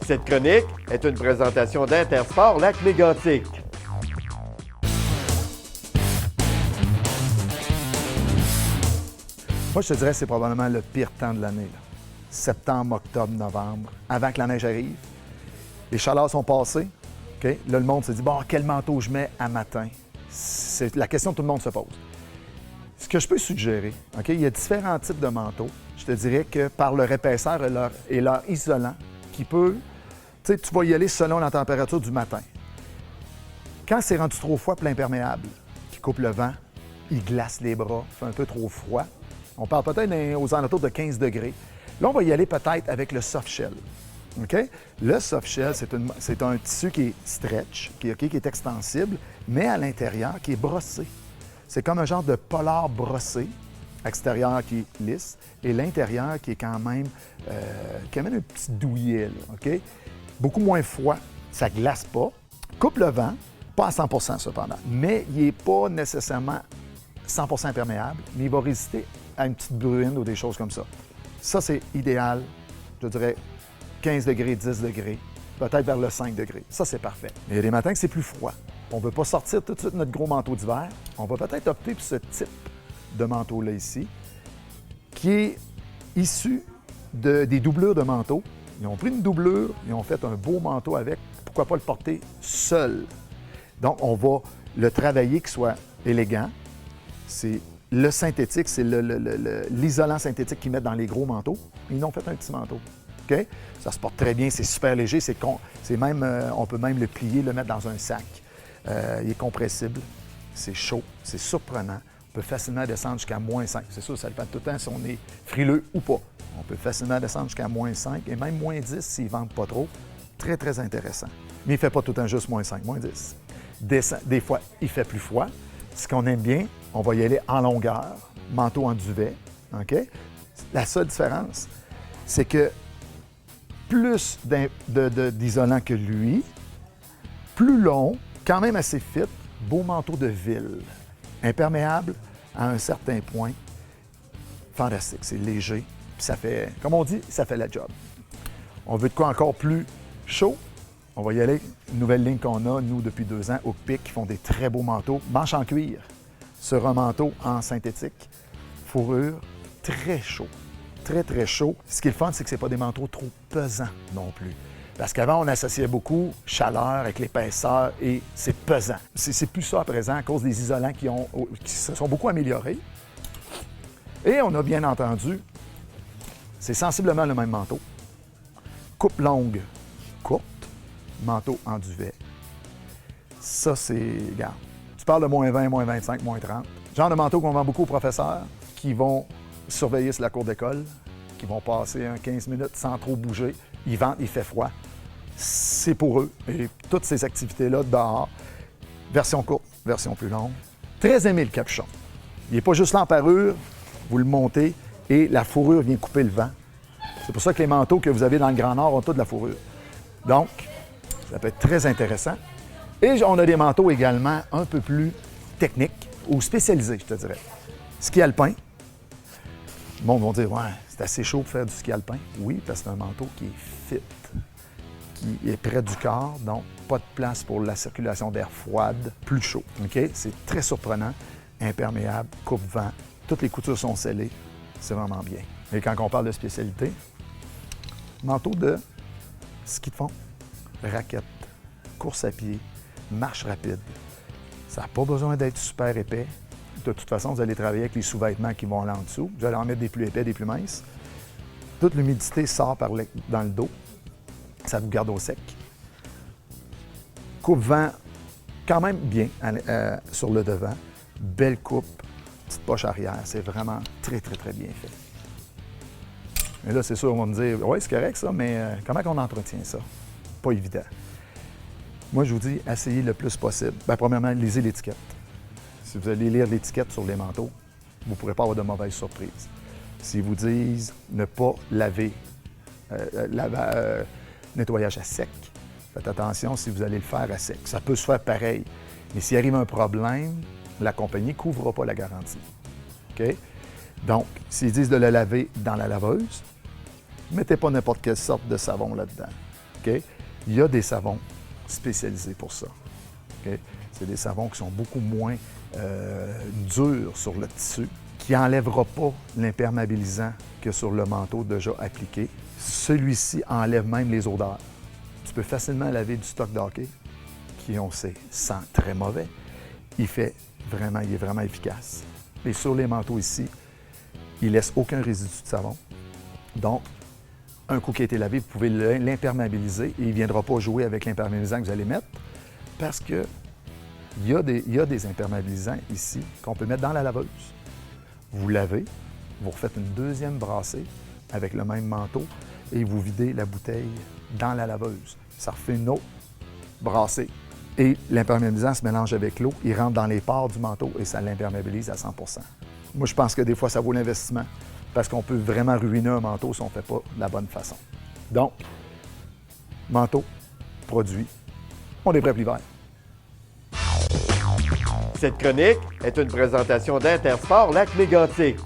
Cette chronique est une présentation d'Intersport Lac-Mégantic. Moi, je te dirais que c'est probablement le pire temps de l'année. Septembre, octobre, novembre, avant que la neige arrive. Les chaleurs sont passées. Okay? Là, le monde se dit, bon, quel manteau je mets à matin? C'est la question que tout le monde se pose. Ce que je peux suggérer, OK, il y a différents types de manteaux. Je te dirais que par leur épaisseur et leur isolant, qui peut, tu sais, tu vas y aller selon la température du matin. Quand c'est rendu trop froid, plein imperméable, qui coupe le vent, il glace les bras, fait un peu trop froid. On parle peut-être aux alentours de 15 degrés. Là, on va y aller peut-être avec le soft shell. OK? Le soft shell, c'est un tissu qui est stretch, qui est extensible, mais à l'intérieur, qui est brossé. C'est comme un genre de polar brossé, extérieur qui est lisse, et l'intérieur qui est quand même, qui amène un petit douillet, là, OK? Beaucoup moins froid, ça glace pas, coupe le vent, pas à 100 % cependant, mais il n'est pas nécessairement 100 % imperméable, mais il va résister à une petite bruine ou des choses comme ça. Ça, c'est idéal, je dirais 15 degrés, 10 degrés, peut-être vers le 5 degrés. Ça, c'est parfait. Mais il y a des matins que c'est plus froid. On ne veut pas sortir tout de suite notre gros manteau d'hiver. On va peut-être opter pour ce type de manteau-là ici, qui est issu des doublures de manteaux. Ils ont pris une doublure, ils ont fait un beau manteau avec. Pourquoi pas le porter seul? Donc, on va le travailler qu'il soit élégant. C'est le synthétique, c'est l'isolant synthétique qu'ils mettent dans les gros manteaux. Ils ont fait un petit manteau. OK? Ça se porte très bien, c'est super léger, on peut même le plier, le mettre dans un sac. Il est compressible, c'est chaud, c'est surprenant. On peut facilement descendre jusqu'à -5. C'est sûr, ça dépend tout le temps si on est frileux ou pas. On peut facilement descendre jusqu'à -5 et même -10 s'ils ne vendent pas trop. Très, très intéressant. Mais il ne fait pas tout le temps juste -5, -10. Des fois, il fait plus froid. Ce qu'on aime bien, on va y aller en longueur, manteau en duvet. OK? La seule différence, c'est que plus d'isolant que lui, plus long, quand même assez fit, beau manteau de ville. Imperméable à un certain point. Fantastique, c'est léger. Puis ça fait, comme on dit, ça fait la job. On veut de quoi encore plus chaud? On va y aller. Une nouvelle ligne qu'on a, nous, depuis 2 ans, Hook Peak, qui font des très beaux manteaux. Manche en cuir sur un manteau en synthétique. Fourrure, très chaud. Très, très chaud. Ce qui est le fun, c'est que ce pas des manteaux trop pesants non plus. Parce qu'avant, on associait beaucoup chaleur avec l'épaisseur et c'est pesant. C'est plus ça à présent à cause des isolants qui se sont beaucoup améliorés. Et on a bien entendu, c'est sensiblement le même manteau. Coupe longue, courte, manteau en duvet. Ça, c'est, regarde, tu parles de -20, -25, -30. Genre de manteau qu'on vend beaucoup aux professeurs qui vont surveiller sur la cour d'école, qui vont passer 15 minutes sans trop bouger. Ils ventent, il fait froid. C'est pour eux. Et toutes ces activités-là dehors, version courte, version plus longue. Très aimé le capuchon. Il n'est pas juste là en parure, vous le montez et la fourrure vient couper le vent. C'est pour ça que les manteaux que vous avez dans le Grand Nord ont tous de la fourrure. Donc, ça peut être très intéressant. Et on a des manteaux également un peu plus techniques ou spécialisés, je te dirais. Ski alpin. Le monde va dire, ouais, c'est assez chaud pour faire du ski alpin. Oui, parce que c'est un manteau qui est fit, qui est près du corps, donc pas de place pour la circulation d'air froide, plus chaud. OK? C'est très surprenant, imperméable, coupe-vent, toutes les coutures sont scellées, c'est vraiment bien. Et quand on parle de spécialité, manteau de ski de fond, raquette, course à pied, marche rapide. Ça n'a pas besoin d'être super épais. De toute façon, vous allez travailler avec les sous-vêtements qui vont là en dessous. Vous allez en mettre des plus épais, des plus minces. Toute l'humidité sort dans le dos. Ça vous garde au sec. Coupe-vent, quand même bien sur le devant. Belle coupe, petite poche arrière. C'est vraiment très, très, très bien fait. Et là, c'est sûr, on va me dire, oui, c'est correct ça, mais comment on entretient ça? Pas évident. Moi, je vous dis, essayez le plus possible. Bien, premièrement, lisez l'étiquette. Si vous allez lire l'étiquette sur les manteaux, vous ne pourrez pas avoir de mauvaises surprises. S'ils vous disent ne pas laver, nettoyage à sec, faites attention si vous allez le faire à sec. Ça peut se faire pareil. Mais s'il arrive un problème, la compagnie ne couvrira pas la garantie. OK? Donc, s'ils disent de le laver dans la laveuse, mettez pas n'importe quelle sorte de savon là-dedans. OK? Il y a des savons spécialisés pour ça. OK? C'est des savons qui sont beaucoup moins durs sur le tissu, qui n'enlèvera pas l'imperméabilisant que sur le manteau déjà appliqué. Celui-ci enlève même les odeurs. Tu peux facilement laver du stock d'hockey, qui on sait sent très mauvais. Il est vraiment efficace. Et sur les manteaux ici, il ne laisse aucun résidu de savon. Donc, un coup qui a été lavé, vous pouvez l'imperméabiliser et il ne viendra pas jouer avec l'imperméabilisant que vous allez mettre parce qu'il y a des imperméabilisants ici qu'on peut mettre dans la laveuse. Vous lavez, vous refaites une deuxième brassée avec le même manteau et vous videz la bouteille dans la laveuse. Ça refait une autre brassée. Et l'imperméabilisant se mélange avec l'eau, il rentre dans les pores du manteau et ça l'imperméabilise à 100 %. Moi, je pense que des fois, ça vaut l'investissement parce qu'on peut vraiment ruiner un manteau si on ne fait pas de la bonne façon. Donc, manteau, produit, on est prêt pour l'hiver. Cette chronique est une présentation d'Intersport Lac-Mégantic.